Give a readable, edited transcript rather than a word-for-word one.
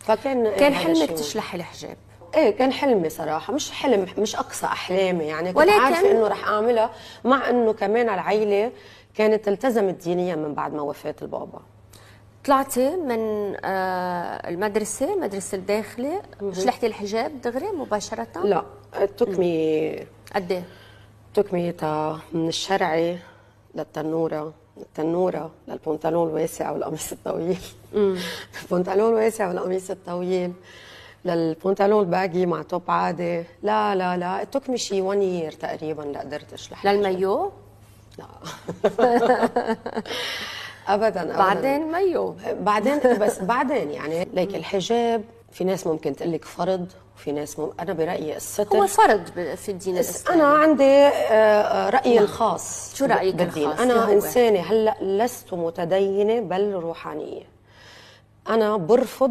كان حلمك تشلحي الحجاب؟ ايه كان حلمي صراحه، مش حلم، مش اقصى احلامي يعني، كنت ولكن عارفه انه رح اعملها، مع انه كمان العائله كانت التزمت دينيا من بعد ما وفاه البابا. طلعتي من المدرسه، مدرسه الداخلي، شلحتي الحجاب دغري مباشره؟ لا تكمي. قد ايه؟ تكمي من الشرعي للتنوره، التنوره للبنطلون الواسع والقميص الطويل. البنطلون الواسع والقميص الطويل للبنطلون الباجي مع توب عادي. لا لا لا التكمي شي 1 يير تقريبا لقدرت اشلح. للمايو؟ لا ابدا. بعدين مايو. بعدين بس بعدين يعني ليك الحجاب في ناس ممكن تقول لك فرض، وفي ناس انا برايي الستر هو فرض في الدين الاسلامي. انا عندي رايي الخاص. شو رايك بالدين؟ الخاص؟ انا انسانه هلا لست متدينه بل روحانيه. انا برفض